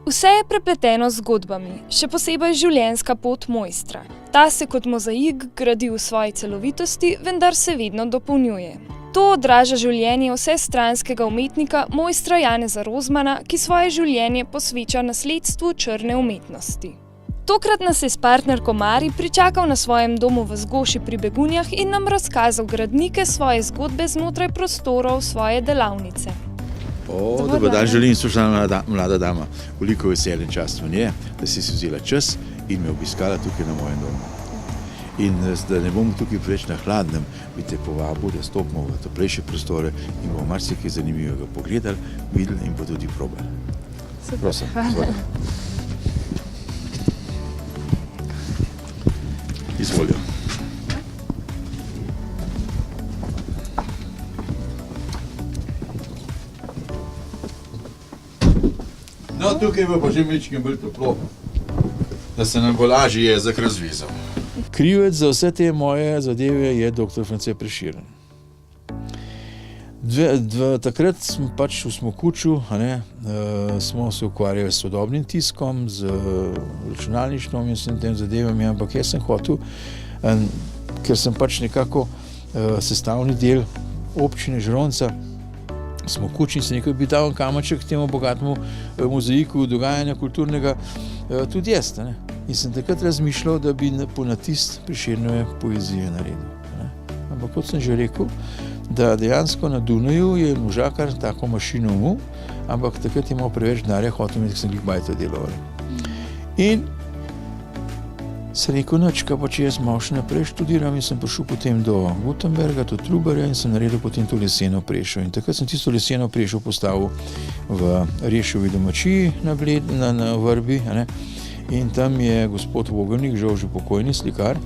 Vse je prepleteno z zgodbami, še posebej življenjska pot mojstra. Ta se kot mozaik gradi v svoji celovitosti, vendar se vedno dopolnjuje. To odraža življenje vsestranskega umetnika mojstra Janeza Rozmana, ki svoje življenje posveča nasledstvu črne umetnosti. Tokrat nas je s partnerko Mari pričakal na svojem domu v Zgoši pri Begunjah in nam razkazal gradnike svoje zgodbe znotraj prostorov svoje delavnice. Dobar dan, želim, spoštovana mlada dama. Veliko veselje in čast mi je, da si vzela čas in me obiskala tukaj na mojem domu. In da ne bomo tukaj preveč na hladnem, bi te povabil, da stopimo v toplejše prostore in bomo marsikaj zanimivega pogledali, videli in pa tudi probali. Prosim, izvolite. Izvolijo. No, tukaj bo pa že mečkim bolj toplo, da se nam bo lažje jezik razvezal. Krivec za vse te moje zadeve je dr. France Prešeren. Takrat smo pač v Smokuču, smo se ukvarjali s sodobnim tiskom, z računalništvom in vsem tem zadevami, ampak jaz sem hotel, ker sem pač nekako sestavni del občine Žirovnica, Smokuč in se nekaj bi dal kamenček k temu bogatemu mozaiku dogajanja kulturnega tudi jaz. In sem takrat razmišljal, da bi ponatis Prešernove poezije naredil. Ampak kot sem že rekel, da dejansko na Dunaju je možakar tako mašino imel, ampak takrat je imel preveč denarja, hotel imeti, ker sem glih bajta delal. In sem rekel, kaj pa če jaz malo še naprej študiram in sem prišel potem do Gutenberga, do Trubarja in sem naredil potem to leseno prešo. In takrat sem tisto leseno prešo postavil v Rešovi domačiji na Vrbi, in tam je gospod Vogelnik, žal že pokojni slikar,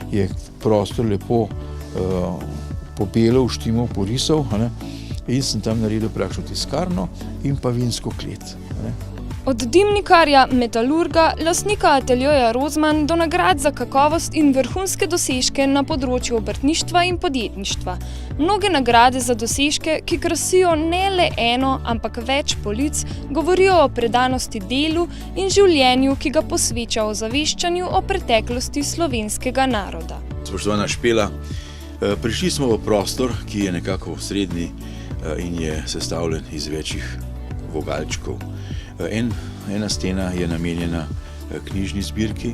je prostor lepo popelal, štimal, porisal, in sem tam naredil praktično tiskarno in pa vinsko klet. Od dimnikarja, metalurga, lastnika ateljeja Rozman do nagrad za kakovost in vrhunske dosežke na področju obrtništva in podjetništva. Mnoge nagrade za dosežke, ki krasijo ne le eno, ampak več polic, govorijo o predanosti delu in življenju, ki ga posveča ozaveščanju o preteklosti slovenskega naroda. Spoštovana Špela, prišli smo v prostor, ki je nekako srednji in je sestavljen iz večjih vogalčkov. Ena stena je namenjena knjižni zbirki,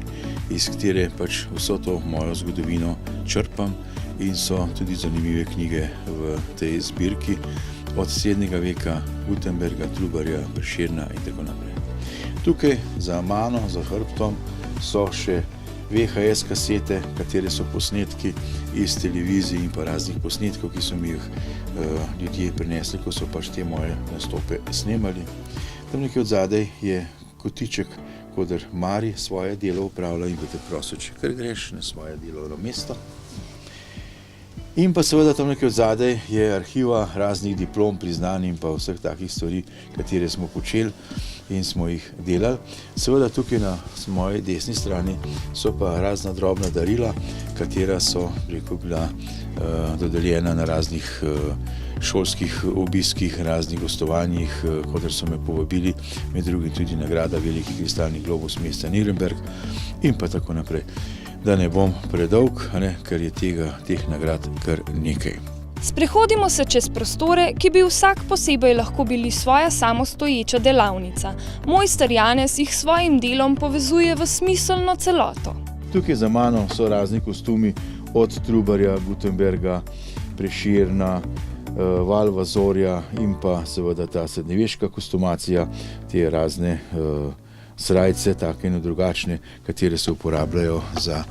iz katere pač vso to mojo zgodovino črpam in so tudi zanimive knjige v tej zbirki od 7. veka, Gutenberga, Trubarja, Prešerna in tako naprej. Tukaj za mano, za hrbtom so še VHS kasete, katere so posnetki iz televizij in pa raznih posnetkov, ki so mi jih ljudje prinesli, ko so pač te moje nastope snemali. Tam nekaj od zadaj je kotiček, kodr Mari svoje delo upravlja in bo te prosil, če kar greš na svoje delovno mesto. In pa seveda tam nekaj od zadaj je arhiva raznih diplom, priznanj in pa vseh takih stvari, katere smo počeli in smo jih delali. Seveda tukaj na moji desni strani so pa razna drobna darila, katera so, bila dodeljena na raznih šolskih obiskih, raznih gostovanjih, kodr so me povabili, med drugim tudi nagrada Veliki kristalni globus mesta Nürnberg in pa tako naprej. Da ne bom predolg, ker je teh nagrad kar nekaj. Sprehodimo se čez prostore, ki bi vsak posebej lahko bili svoja samostoječa delavnica. Mojster Janez jih s svojim delom povezuje v smiselno celoto. Tukaj za mano so razni kostumi od Trubarja, Gutenberga, Prešerna, Valvazorja in pa seveda ta srednjeveška kostumacija, te razne srajce, take in drugačne, katere se uporabljajo za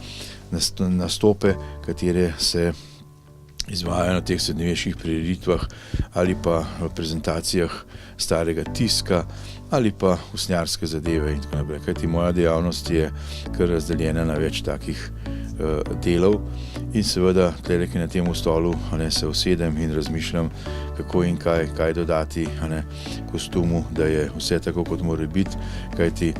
nastope, katere se izvajajo na teh srednjeveških prireditvah ali pa v prezentacijah starega tiska ali pa usnjarske zadeve in tako naprej. Kajti moja dejavnost je kar razdeljena na več takih delov in seveda tukaj na tem stolu se usedem in razmišljam, kako in kaj dodati kostumu, da je vse tako, kot mora biti, kajti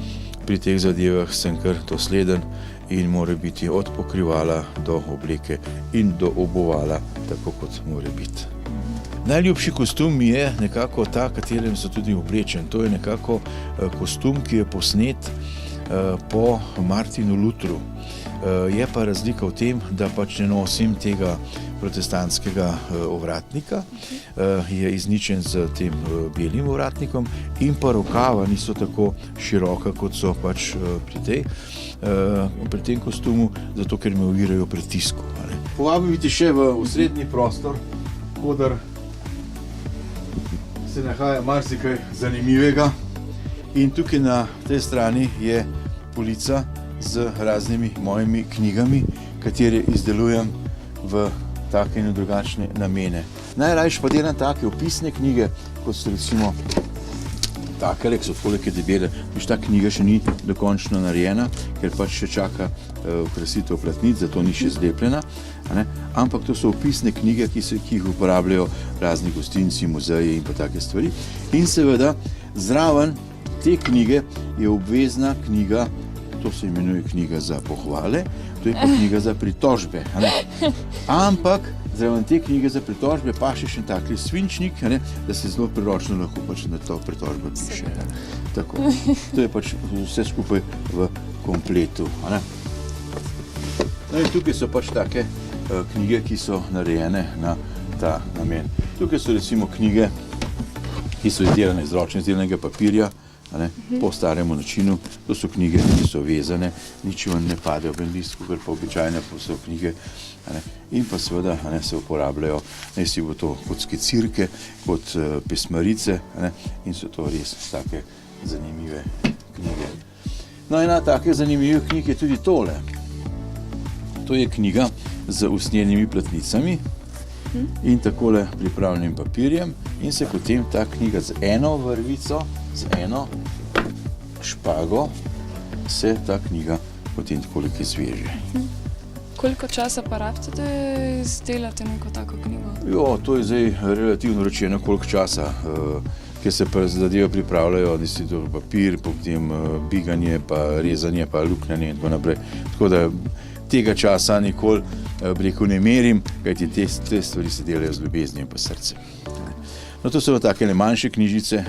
pri teh zadevah sem kar dosleden in mora biti od pokrivala do obleke in do obuvala, tako kot mora biti. Najljubši kostum mi je nekako ta, katerem so tudi oblečen. To je nekako kostum, ki je posnet po Martinu Luthru. Je pa razlika v tem, da pač ne nosim tega protestantskega ovratnika, je izničen z tem belim ovratnikom in pa rokava niso tako široka, kot so pač pri tem kostumu, zato ker me ovirajo pri tisku. Povabim te še v osrednji prostor, kodar se nahaja marsikaj zanimivega in tukaj na tej strani je polica z raznimi mojimi knjigami, katere izdelujem v take in drugačne namene. Najrajši pa delam take opisne knjige, kot so recimo takele, ki so toliko debele. Ta knjiga še ni dokončno narejena, ker pač še čaka okrasitev platnic, zato ni še zlepljena. Ampak to so opisne knjige, ki jih uporabljajo razni gostinci, muzeji in pa take stvari. In seveda zraven te knjige je obvezna knjiga, to se imenuje knjiga za pohvale, to je pa knjiga za pritožbe. Ampak zraven te knjige za pritožbe pa še tak svinčnik, da se zelo priročno lahko pač na to pritožbo piše. Tako. To je pač vse skupaj v kompletu. No in tukaj so pač take knjige, ki so narejene na ta namen. Tukaj so recimo knjige, ki so izdelane iz ročno izdelanega papirja, po staremu načinu. To so knjige, ki so vezane, nič vam ne pade v en list, ker pa običajne so knjige. In pa seveda se uporabljajo, naj si bo to kot skicirke, kot pesmarice, in so to res take zanimive knjige. No, ena take zanimive knjig je tudi tole. To je knjiga z usnjenimi platnicami in takole pripravljenim papirjem in se potem ta knjiga z eno vrvico, z eno špago, se ta knjiga potem takoliko izveže. Koliko časa pa rabite, da izdelate neko tako knjigo? Jo, to je zdaj relativno rečeno, koliko časa, ker se pa zadeve pripravljajo, da si to papir, potem biganje, pa rezanje, pa luknjanje in tako naprej. Tako da tega časa nikoli ne merim, kajti te stvari se delajo z ljubeznijo in pa srcem. No, to so take manjše knjižice,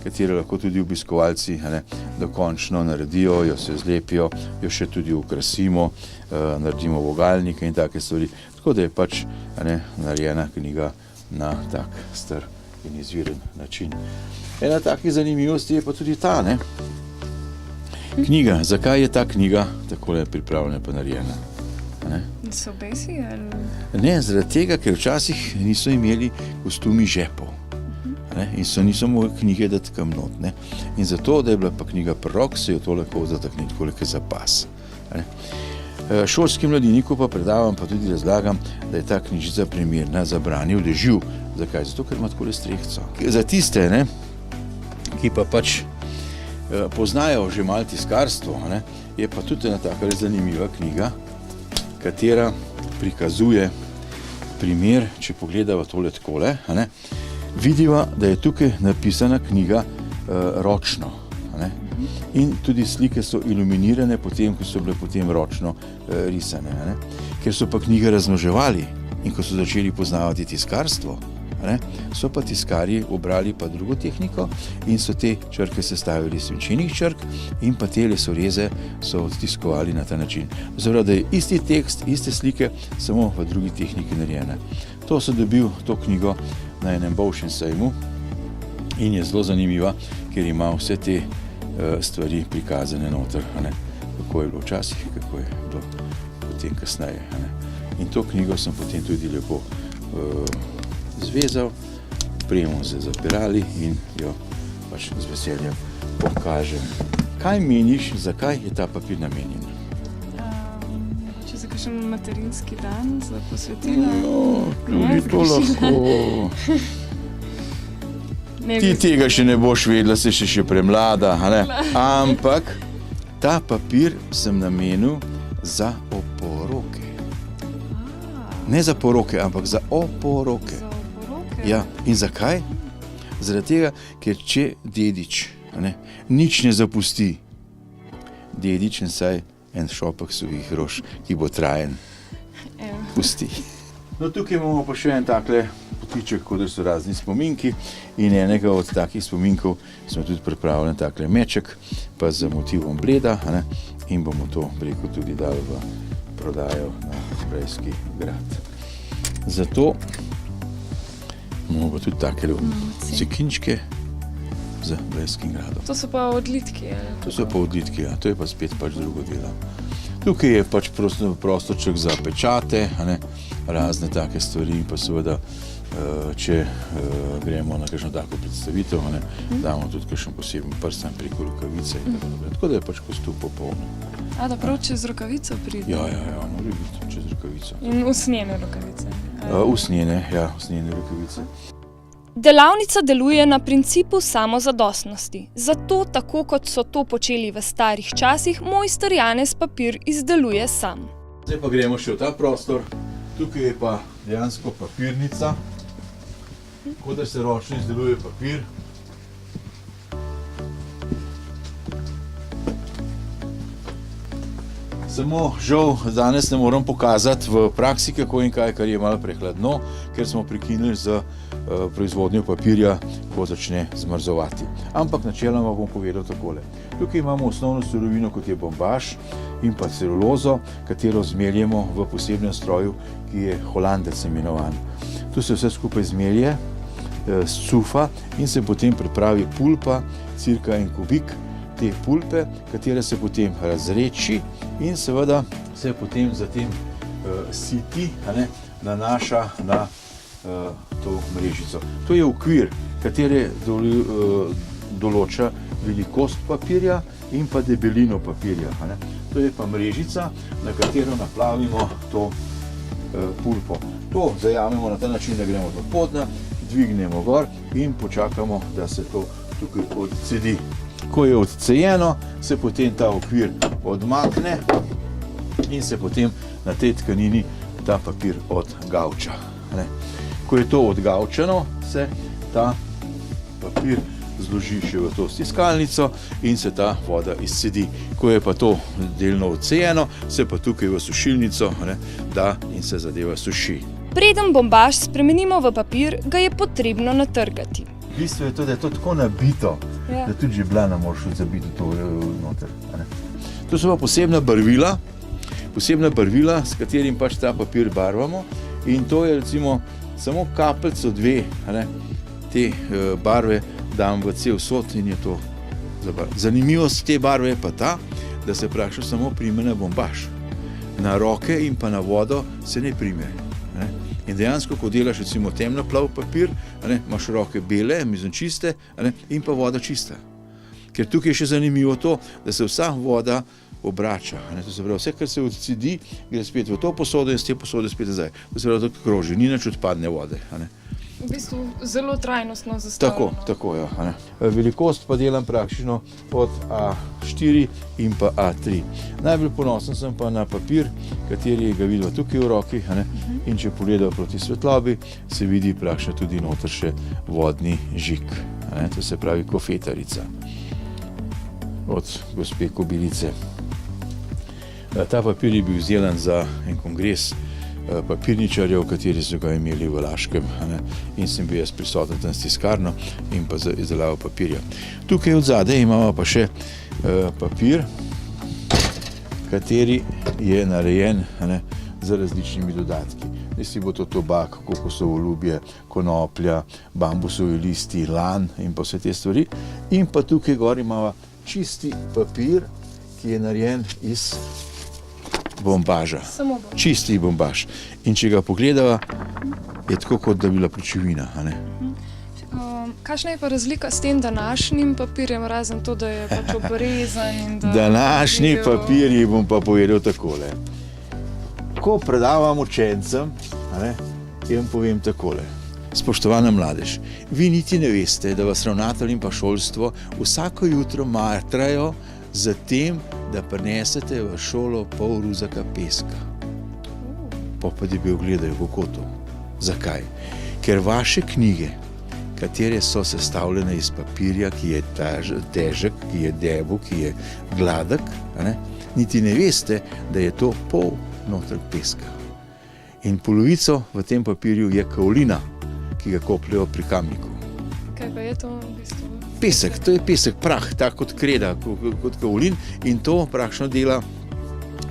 katere lahko tudi obiskovalci dokončno naredijo, jo se zlepijo, jo še tudi okrasimo, naredimo vogalnike in take stvari. Tako da je pač narejena knjiga na tak star in izviren način. Ena takih zanimivosti je pa tudi ta, knjiga. Zakaj je ta knjiga takole pripravljena pa narejena? So besi ali? Ne, zaradi tega, ker včasih niso imeli kostumi žepov. In niso mogli knjige dati kam not. In zato, da je bila pa knjiga prerok, se jo to lahko zatakniti koliko za pas. Šolskim mladiniku pa predavam, pa tudi razlagam, da je ta knjižica primerna za branje v dežju. Zakaj? Zato, ker ima takole strehco. Za tiste, ki pa pač poznajo že malo tiskarstvo, je pa tudi ena taka zanimiva knjiga, katera prikazuje primer, če pogledava tole takole, vidiva, da je tukaj napisana knjiga ročno. In tudi slike so iluminirane potem, ko so bile potem ročno risane. Ker so pa knjige razmnoževali in ko so začeli poznavati tiskarstvo, so pa tiskarji obrali pa drugo tehniko in so te črke sestavili iz svinčenih črk in pa te lesoreze so odtiskovali na ta način. Zdaj, da je isti tekst, iste slike, samo v drugi tehniki narejene. To so dobil to knjigo na enem bivšem sejmu in je zelo zanimiva, ker ima vse te stvari prikazane noter, kako je bilo včasih, kako je bilo potem kasneje. In to knjigo sem potem tudi lepo zvezal, premo se zapirali in jo pač z veseljem pokažem. Kaj meniš, zakaj je ta papir namenjen? Če za kakšen materinski dan, za posvetila? No, tudi to lahko. Ti tega še ne boš vedela, si še premlada, ampak ta papir sem namenil za oporoke. Ne za poroke, ampak za oporoke. Ja, in zakaj? Zaradi tega, ker če dedič nič ne zapusti, dedič vsaj en šopek suvih rož, ki bo trajen, pusti. No, tukaj imamo pa še en takle motiček, kot so razni spominki, in enega od takih spominkov smo tudi pripravili takle meček, pa z motivom bleda, ne, in bomo to, rekel, tudi dali v prodajo na Blejski grad. Zato imamo pa tudi takele cekinčke z Blejskim gradom. To so pa odlitki, ali? To so pa odlitki, ja. To je pa spet pač drugo delo. Tukaj je pač prostorček za pečate, ne, razne take stvari, in pa seveda, če gremo na kakšno tako predstavitev, ne, damo tudi kakšen poseben prstan preko rokavice in tako naprej. Tako da je pač kostup popoln. A, da prav čez rokavico pride? Ja, mora biti čez rokavico. In usnjene rokavice? Usnjene rokavice. Delavnica deluje na principu samozadostnosti. Zato, tako kot so to počeli v starih časih, mojster Janez papir izdeluje sam. Zdaj pa gremo še v ta prostor. Tukaj je pa dejansko papirnica, kot da se ročno izdeluje papir. Samo žal danes ne moram pokazati v praksi, kako in kaj, ker je malo prehladno, ker smo prekinili z proizvodnjo papirja, ko začne zmrzovati. Ampak načeloma bom povedal takole. Tukaj imamo osnovno surovino, kot je bombaž in pa celulozo, katero zmeljemo v posebnem stroju, ki je holandec imenovan. Tu se vse skupaj zmelje, scufa in se potem pripravi pulpa, cirka en kubik te pulpe, katera se potem razreči in seveda se potem zatem siti, nanaša na to mrežico. To je okvir, katere določa velikost papirja in pa debelino papirja. To je pa mrežica, na katero naplavimo to pulpo. To zajamemo na ta način, da gremo do podna, dvignemo gor in počakamo, da se to tukaj odcedi. Ko je odcejeno, se potem ta okvir odmakne in se potem na tej tkanini ta papir odgavča. Ko je to odgavčeno, se ta papir zloži še v to stiskalnico in se ta voda izcedi. Ko je pa to delno odcejeno, se pa tukaj v sušilnico da in se zadeva suši. Preden bombaž spremenimo v papir, ga je potrebno natrgati. V bistvu je to, da je to tako nabito, da tudi žeblana moraš zabiti to noter. To so pa posebna barvila, s katerim pač ta papir barvamo, in to je recimo samo kapljico dve te barve dam v cel sod in je to zabarvano. Zanimivost te barve je pa ta, da se praktično samo prime na bombaž. Na roke in pa na vodo se ne prime. In dejansko, ko delaš recimo temnoplav papir, imaš roke bele, čiste, in pa voda čista. Ker tukaj je še zanimivo to, da se vsa voda obrača. To se pravi, vse, kar se odcedi, gre spet v to posodo in z te posode spet nazaj. To se pravi, tako kroži, ni nič odpadne vode. V bistvu zelo trajnostno zastavljeno. Tako, ja. Velikost pa delam praktično od A4 in pa A3. Najbolj ponosen sem pa na papir, kateri ga vidimo tukaj v roki, in če pogledamo proti svetlobi, se vidi praktično tudi noter še vodni žig. To se pravi kofetarica od gospe Kobilice. Ta papir je bil izdelan za en kongres papirničarjev, kateri so ga imeli v Laškem, in sem bil jaz prisoten tam s tiskarno in pa za izdelavo papirja. Tukaj od zadaj imamo pa še papir, kateri je narejen z različnimi dodatki. Si bo to tobak, kokosovo lubje, konoplja, bambusovi listi, lan in pa vse te stvari. In pa tukaj gor imamo čisti papir, ki je narejen iz bombaža. Čisti bombaž. In če ga pogledava, je tako, kot da bi bila pločevina. Kakšna je pa razlika s tem današnjim papirjem, razen to, da je pač obrezan in da... Današnji papirji bom pa povedal takole. Ko predavam učencem, jim povem takole. Spoštovana mladež, vi niti ne veste, da vas ravnatelj in pa šolstvo vsako jutro matrajo za tem, da prinesete v šolo pol ruzaka peska. Pa debel gledajo, kako to. Zakaj? Ker vaše knjige, katere so sestavljene iz papirja, ki je težek, ki je debel, ki je gladek, niti ne veste, da je to pol noter peska. In polovico v tem papirju je kaolina, ki ga kopljejo pri Kamniku. Kaj pa je to v bistvu? Pesek, to je pesek, prah, tak kot kreda, kot kaolin, in to praktično dela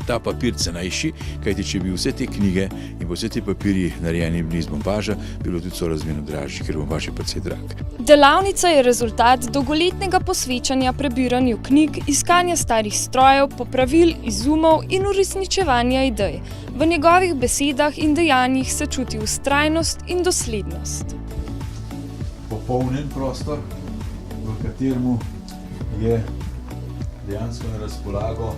ta papir cenejši, kajti če bi vse te knjige in vse te papirji narejeni iz bombaža, bi bilo tudi sorazmerno dražji, ker bombaž je precej drag. Delavnica je rezultat dolgoletnega posvečanja prebiranju knjig, iskanja starih strojev, popravil, izumov in uresničevanja idej. V njegovih besedah in dejanjih se čuti vztrajnost in doslednost. Popolnen prostor, v katerem je dejansko na razpolago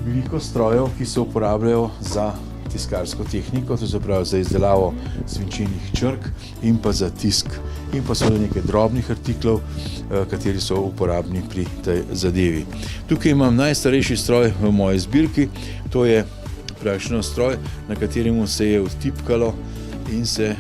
veliko strojev, ki se uporabljajo za tiskarsko tehniko, to se pravi za izdelavo svinčenih črk in pa za tisk, in pa seveda nekaj drobnih artiklov, kateri so uporabni pri tej zadevi. Tukaj imam najstarejši stroj v moji zbirki, to je praktično stroj, na katerem se je odtipkalo in se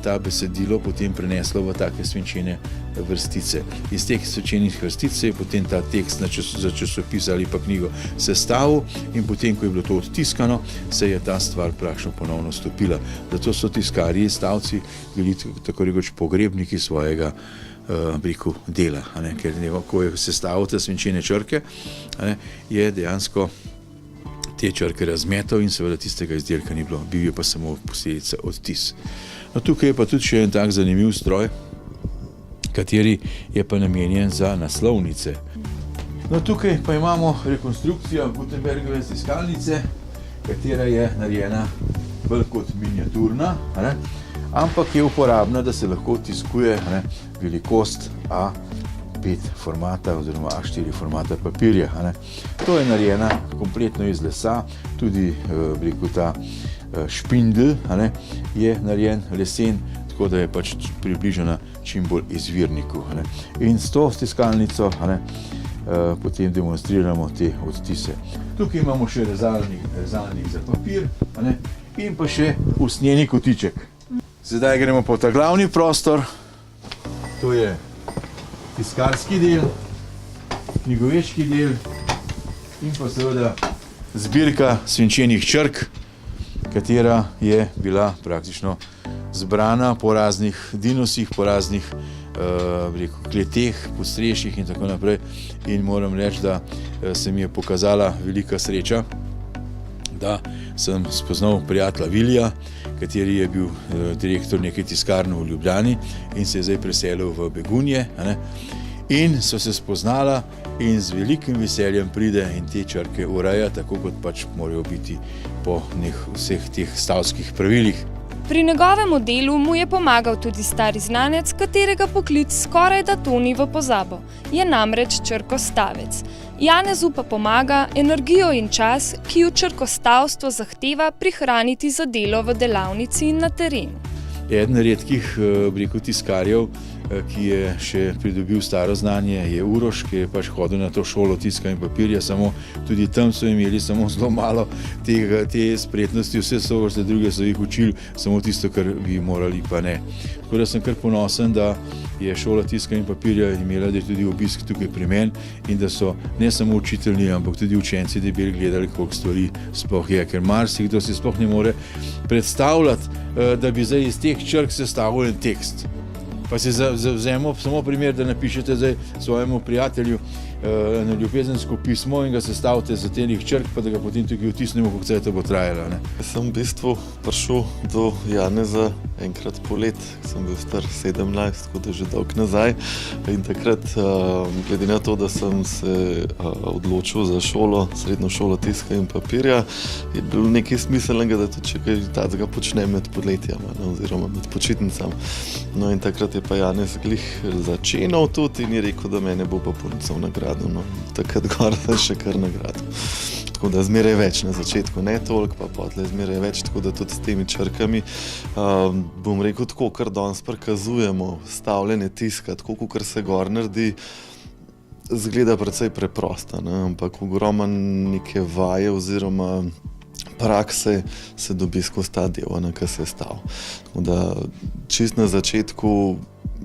ta besedilo potem preneslo v take svinčene vrstice. Iz teh svinčenih vrstic se je potem ta tekst za časopis ali pa knjigo sestavil in potem, ko je bilo to odtiskano, se je ta stvar praktično ponovno stopila. Zato so tiskarji, stavci bili tako rekoč pogrebniki svojega dela, ker ko je sestavil te svinčene črke, je dejansko te črke razmetal in seveda tistega izdelka ni bilo, bil je pa samo posledica odtis. No, tukaj je pa tudi še en tak zanimiv stroj, kateri je pa namenjen za naslovnice. No, tukaj pa imamo rekonstrukcijo Gutenbergove stiskalnice, katera je narejena bolj kot miniaturna, ampak je uporabna, da se lahko tiskuje velikost A5 formata oziroma A4 formata papirja. To je narejena kompletno iz lesa, tudi ta špindel je narejen lesen, tako da je pač približana čim bolj izvirniku. In s to stiskalnico potem demonstriramo te odtise. Tukaj imamo še rezalnik za papir in pa še usnjeni kotiček. Zdaj gremo pa v ta glavni prostor, to je tiskarski del, knjigoveški del in pa seveda zbirka svinčenih črk, katera je bila praktično zbrana po raznih dinosih, po raznih kleteh, podstrešjih in tako naprej. In moram reči, da se mi je pokazala velika sreča, da sem spoznal prijatelja Vilija, kateri je bil direktor neke tiskarne v Ljubljani in se je zdaj preselil v Begunje. In so se spoznala in z velikim veseljem pride in te črke ureja, tako kot pač morajo biti po vseh teh stavskih pravilih. Pri njegovem delu mu je pomagal tudi stari znanec, katerega poklic skoraj da toni v pozabo. Je namreč črkostavec. Janezu pa pomaga energijo in čas, ki jo črkostavstvo zahteva, prihraniti za delo v delavnici in na terenu. Eden redkih tiskarjev, ki je še pridobil staro znanje, je Uroš, ki je pač hodil na to šolo tiska in papirja, samo tudi tam so imeli samo zelo malo te spretnosti, vse so vrste druge so jih učili, samo tisto, kar bi morali, pa ne. Tako da sem kar ponosen, da je šola tiska in papirja imela tudi obisk tukaj pri meni in da so ne samo učitelji, ampak tudi učenci debeli gledali, koliko stvari sploh je, ker marsikdo si sploh ne more predstavljati, da bi zdaj iz teh črk sestavil en tekst. Pa si vzemo samo primer, da napišete zdaj svojemu prijatelju na ljubezensko pismo in ga sestavite za tenih črk, pa da ga potem tukaj vtisnemo, kako se to bo trajalo. Sem v bistvu prišel do Janeza enkrat polet, sem bil star 17, tako da že dolg nazaj. In takrat, glede na to, da sem se odločil za šolo, srednjo šolo tiska in papirja, je bilo nekaj smiselnega, da tudi če kaj takega počnem med podletjama, oziroma med počitnicami. No in takrat je pa Janez glih začenal tudi in je rekel, da mene bo pa policov nagradil. No, takrat gor sem še kar nagradil. Tako da zmeraj več na začetku, ne toliko, pa potlej zmeraj več, tako da tudi s temi črkami bom rekel tako, kar danes prikazujemo, stavljanje tiska, tako kot se gor naredi, zgleda precej preprosto, ampak ogromno neke vaje oziroma prakse se dobi skozi ta del, ki se je stal. Tako da čist na začetku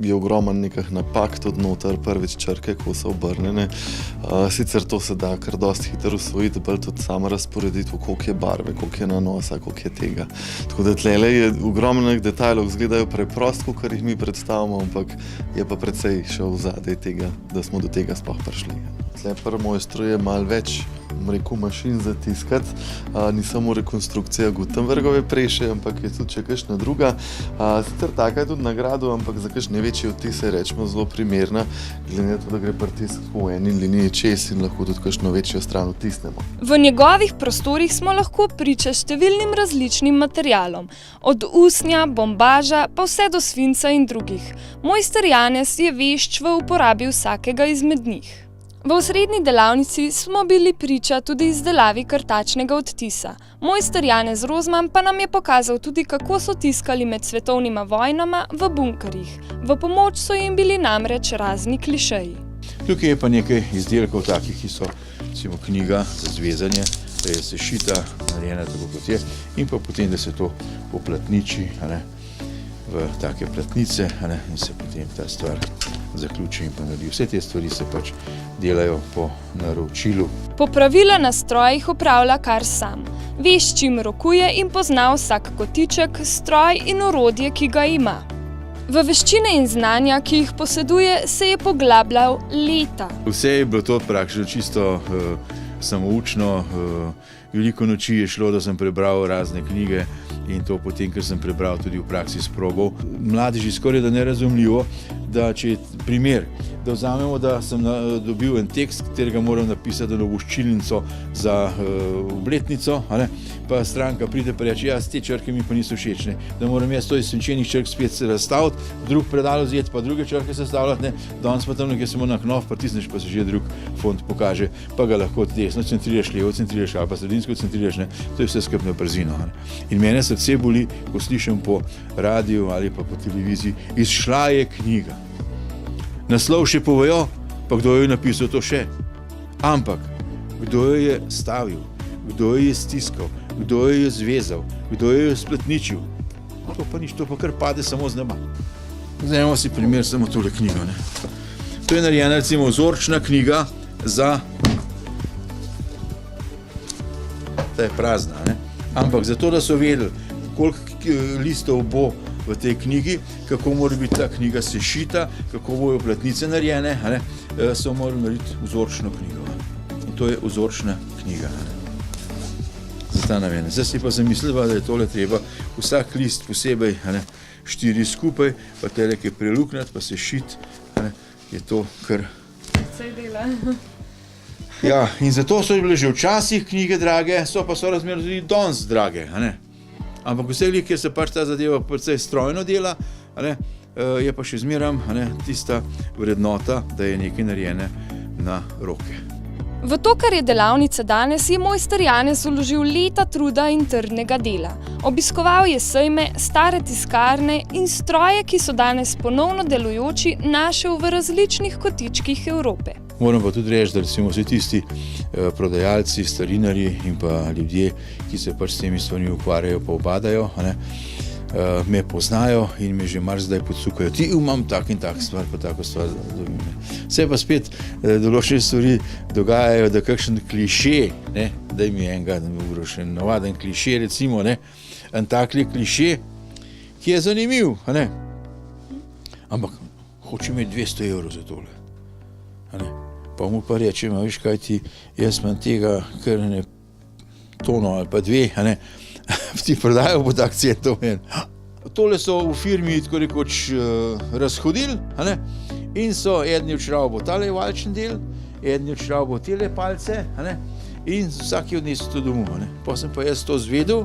je ogromno nekih napak tudi noter, prvič črke, ko so obrnjene. Sicer to se da kar dosti hitro usvojiti, bolj tudi sama razporediti, koliko je barve, koliko je nanosa, koliko je tega. Tako da tlele je ogromno detajlov, izgledajo preprost, kot jih mi predstavljamo, ampak je pa precej še v zadej tega, da smo do tega sploh prišli. Tle pri mojstru je malo več, mašin za tiskati, ni samo rekonstrukcija Gutenbergove preše, ampak je tudi še kakšna druga. Sicer taka je tudi nagrado, ampak za kakšne večje odtise rečemo zelo primerna, glede na to, da gre pritisk v eni liniji čez in lahko tudi kakšno večjo stran odtisnemo. V njegovih prostorih smo lahko priča številnim različnim materialom, od usnja, bombaža pa vse do svinca in drugih. Mojster Janez je vešč v uporabi vsakega izmed njih. V osrednji delavnici smo bili priča tudi izdelavi krtačnega odtisa. Mojster Janez Rozman pa nam je pokazal tudi, kako so tiskali med svetovnima vojnama v bunkerjih. V pomoč so jim bili namreč razni klišeji. Tukaj je pa nekaj izdelkov takih, ki so recimo knjiga za zvezanje, da je sešita, narejena tako kot je, in pa potem, da se to poplatniči v take platnice in se potem ta stvar zaključi in pa naredi. Vse te stvari se pač delajo po naročilu. Popravila na strojih opravlja kar sam. Ve, s čim rokuje in pozna vsak kotiček, stroj in orodje, ki ga ima. V veščine in znanja, ki jih poseduje, se je poglabljal leta. Vse je bilo to praktično čisto samoučno. Veliko noči je šlo, da sem prebral razne knjige in to potem, ker sem prebral tudi v praksi sprobal. Mladeži skoraj da nerazumljivo, da če je primer, da vzamemo, da sem dobil en tekst, katerega moram napisati na voščilnico za obletnico, pa stranka pride pa reče, te črke mi pa niso všečne, da moram jaz to iz svinčenih črk spet se razstaviti, drug predal vzeti, pa druge črke sestavljati, danes pa tam nekaj samo na knof, pritisneš pa se že drug font pokaže, pa ga lahko desno centriraš, levo centriraš ali pa sredinsko centriraš, to je vse skupaj na brzino. In mene srce boli, ko slišim po radiju ali pa po televiziji, izšla je knjiga. Naslov še povejo, pa kdo jo je napisal, to še. Ampak, kdo jo je stavil, kdo jo je stiskal, kdo jo je zvezal, kdo jo je spletničil. To pa nič, to pa kar pade samo z neba. Vzemimo si primer samo tole knjigo. To je narejena recimo vzorčna knjiga za... Ta je prazna, ampak zato, da so vedeli, koliko listov bo v tej knjigi, kako mora biti ta knjiga sešita, kako bojo platnice narejene, so morali narediti vzorčno knjigo. In to je vzorčna knjiga. Za ta namen. Zdaj si pa zamislila, da je tole treba vsak list posebej, 4 skupaj, pa tele kaj preluknati, pa sešiti, je to kar... Vse dela. Ja, in zato so bile že včasih knjige drage, so pa so razmerno tudi danes drage, Ampak vseh, kjer se pač ta zadeva precej strojno dela, je pa še zmeram tista vrednota, da je nekaj narejene na roke. V to, kar je delavnica danes, je mojster Janez vložil leta truda in trdnega dela. Obiskoval je sejme, stare tiskarne in stroje, ki so danes ponovno delujoči, našel v različnih kotičkih Evrope. Moram pa tudi reči, da recimo vsi tisti prodajalci, starinarji in pa ljudje, ki se pač s temi stvarmi ukvarjajo, pa obadajo, me poznajo in me že marsikdaj podsukajo. Ti imam tak in tak stvar, pa tako stvar. Vse pa spet določene stvari dogajajo, da kakšen kliše, daj mi enega, da mi uro še navaden kliše, recimo, en takli kliše, ki je zanimiv, ampak hoče imeti 200 evrov za tole. Pa mu pa rečem, veš kaj ti, jaz imam tega kar ne tono ali pa 2, ti prodajo pod akcijo meni. Tole so v firmi tako rekoč razhodili in so eden je odšravbo tale valčen del, eden je odšravbo tele palce in vsak je odnesel to domov. Pa sem pa jaz to zvedel,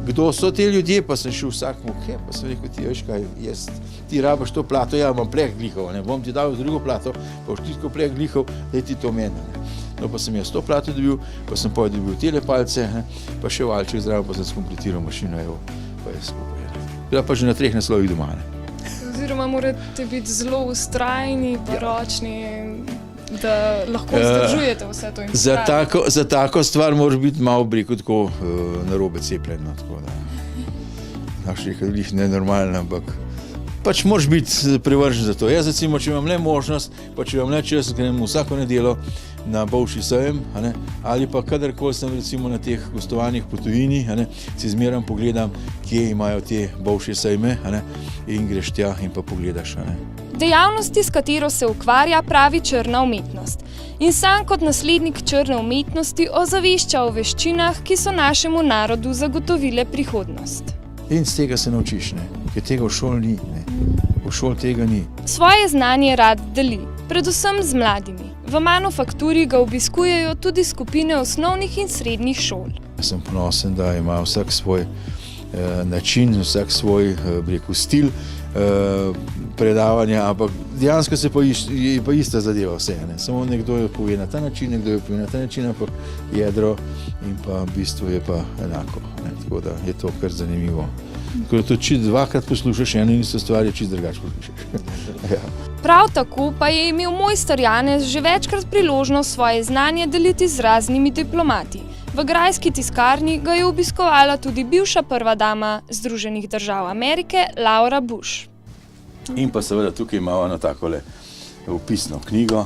kdo so te ljudje, pa sem šel vsakmu, pa sem rekel, ti veš kaj, ti rabaš to plato, ja bom pleh glihal, bom ti dal drugo plato, pa boš ti tako pleh glihal, da je ti to meni. No pa sem jaz to plato dobil, pa sem pa dobil tele palce, pa še valček zraven, pa sem skompletiral mašino, evo, pa je skupaj. Bila pa že na 3 naslovih doma. Oziroma morate biti zelo ustrajni, pa ročni, da lahko vzdržujete vse to in za tako stvar moraš biti malo tako narobe cepljen, tako da. Naš rekel, nenormalno, ampak pač moraš biti privržen za to. Jaz recimo, če imam le možnost, pa če imam le čas, grem vsako nedeljo na Bolšji sejem, ali pa kadarkoli sem recimo na teh gostovanjih po tujini, si zmeraj pogledam, kje imajo te Bolšje sejme, in greš tja in pa pogledaš. Dejavnosti, s katero se ukvarja, pravi črna umetnost. In sam kot naslednik črne umetnosti ozavešča o veščinah, ki so našemu narodu zagotovile prihodnost. In z tega se naučiš, ker tega v šoli ni. V šoli tega ni. Svoje znanje rad deli, predvsem z mladimi. V manufakturi ga obiskujejo tudi skupine osnovnih in srednjih šol. Sem ponosen, da ima vsak svoj način, vsak svoj stil predavanja, ampak dejansko je pa ista zadeva vse. Samo nekdo jo pove na ta način, nekdo jo pove na ta način, ampak jedro in pa bistvo je pa enako. Tako da je to kar zanimivo. Tako da to dvakrat poslušaš eno in isto stvar, je čisto drugače poslušaš. Ja. Prav tako pa je imel mojster Janez že večkrat priložnost svoje znanje deliti z raznimi diplomati. V grajski tiskarni ga je obiskovala tudi bivša prva dama Združenih držav Amerike, Laura Bush. In pa seveda tukaj imamo eno takole opisno knjigo,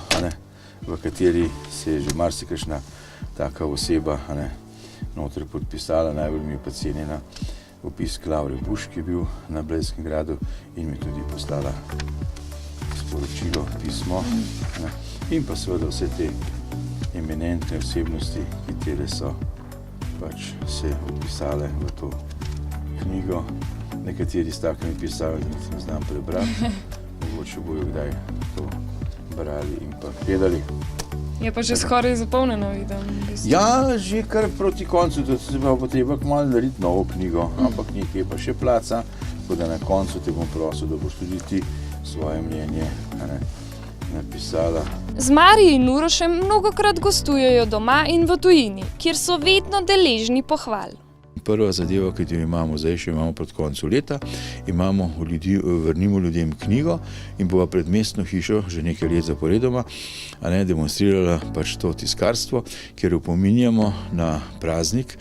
v kateri se je že marsikakšna taka oseba notri podpisala, najbolj mi je pa cenjena opis Laure Bush, ki je bil na Blejskem gradu in mi tudi poslala sporočilo, pismo. In pa seveda vse te eminentne osebnosti, katere so pač se opisale v to knjigo. Nekateri s takimi pisavami nisem znam prebrati, mogoče bojo kdaj to brali in pa gledali. Je pa že skoraj zapolnjeno, vidim. Ja, že kar proti koncu, to se bo potreba kmalu narediti novo knjigo, ampak nekaj pa še placa, tako da na koncu te bom prosil, da boš tudi ti svoje mnenje napisala. Z Mari in Urošem mnogokrat gostujejo doma in v tujini, kjer so vedno deležni pohval. Prva zadeva, ki jo imamo zdaj, še imamo pred koncu leta, vrnimo ljudem knjigo in bova pred mestno hišo že nekaj let zaporedoma demonstrirala pač to tiskarstvo, kjer opominjamo na praznik,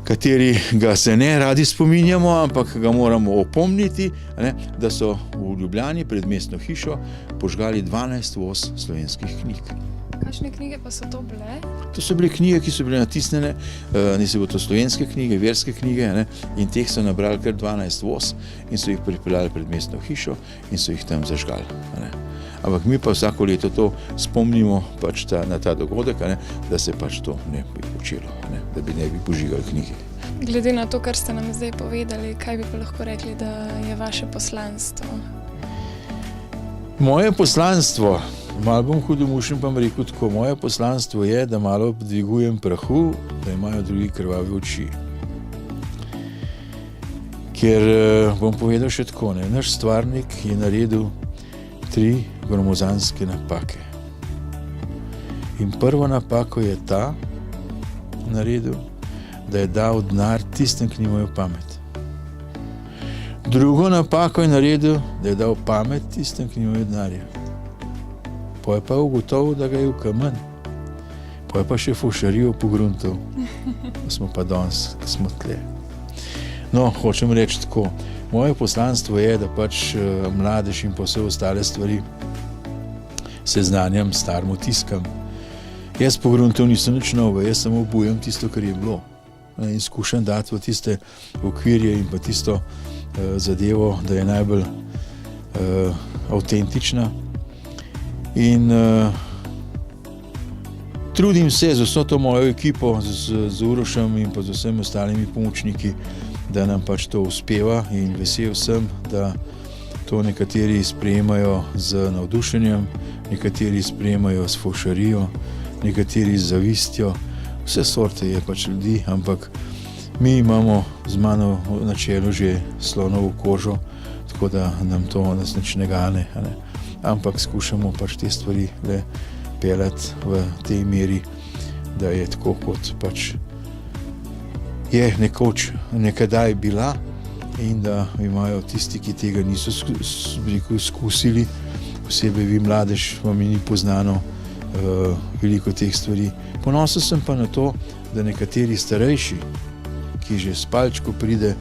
kateri ga se ne radi spominjamo, ampak ga moramo opomniti, da so v Ljubljani pred mestno hišo požgali 12 voz slovenskih knjig. Kakšne knjige pa so to bile? To so bile knjige, ki so bile natisnjene, niso bile to slovenske knjige, verske knjige, in teh so nabrali kar 12 voz in so jih pripeljali pred mestno hišo in so jih tam zažgali. Ampak mi pa vsako leto to spomnimo pač na ta dogodek, da se pač to ne bi počelo, da bi ne bi požigali knjige. Glede na to, kar ste nam zdaj povedali, kaj bi pa lahko rekli, da je vaše poslanstvo? Moje poslanstvo, malo bom hudomušen, pa bom rekel tako, moje poslanstvo je, da malo dvigujem prahu, da imajo drugi krvave oči. Ker bom povedal še tako, naš stvarnik je naredil 3 gromozanske napake. In prvo napako je ta naredil, da je dal denar tistim, ki nimajo pamet. Drugo napako je naredil, da je dal pamet tistim, ki nimajo denarja. Poje pa ugotovil, da ga je v kamen. Poje pa še fušarijo pogruntal. Smo pa danes, smo tle. No, hočem reči tako. Moje poslanstvo je, da pač mladež in pa vse ostale stvari seznanjam, starim tiskam. Jaz pogruntal nisem nič novo, jaz samo obujam tisto, kar je bilo. In skušam dati v tiste okvirje in pa tisto zadevo, da je najbolj avtentična. In trudim se z vso to mojo ekipo, z Urošem in pa z vsemi ostalimi pomočniki, da nam pač to uspeva in vesel sem, da to nekateri sprejemajo z navdušenjem, nekateri sprejemajo s fovšarijo, nekateri z zavistjo. Vse sorte je pač ljudi, ampak mi imamo z mano na čelu že slonovo kožo, tako da nam to nas nič ne gane, ampak skušamo pač te stvari le peljati v tej meri, da je tako, kot pač je nekoč nekdaj bila in da imajo tisti, ki tega niso izkusili, posebej vi mladež, vam ni poznano veliko teh stvari. Ponosen sem pa na to, da nekateri starejši, ki že s palčko pride,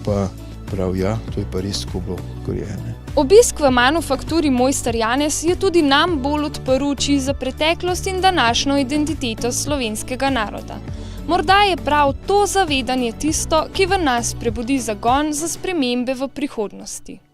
pa pravi, ja, to je pa res tako bilo, kot je. Ne. Obisk v manufakturi Mojster Janez je tudi nam bolj odprl oči za preteklost in današnjo identiteto slovenskega naroda. Morda je prav to zavedanje tisto, ki v nas prebudi zagon za spremembe v prihodnosti.